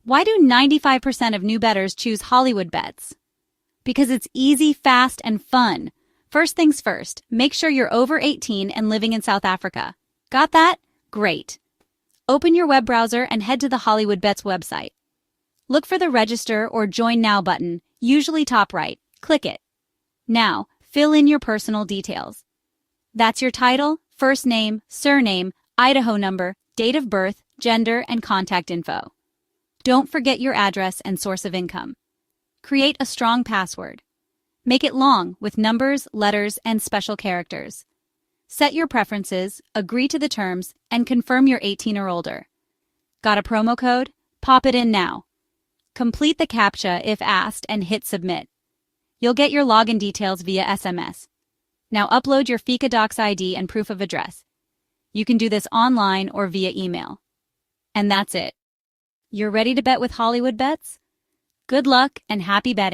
Why do 95% of new bettors choose Hollywoodbets? Because it's easy, fast, and fun. First things first, make sure you're over 18 and living in South Africa. Got that? Great. Open your web browser and head to the Hollywoodbets website. Look for the Register or Join Now button, usually top right. Click it. Now, fill in your personal details. That's your title, first name, surname, Idaho number, date of birth, gender, and contact info. Don't forget your address and source of income. Create a strong password. Make it long with numbers, letters, and special characters. Set your preferences, agree to the terms, and confirm you're 18 or older. Got a promo code? Pop it in now. Complete the CAPTCHA if asked and hit submit. You'll get your login details via SMS. Now upload your FICA Docs ID and proof of address. You can do this online or via email. And that's it. You're ready to bet with Hollywoodbets? Good luck and happy betting.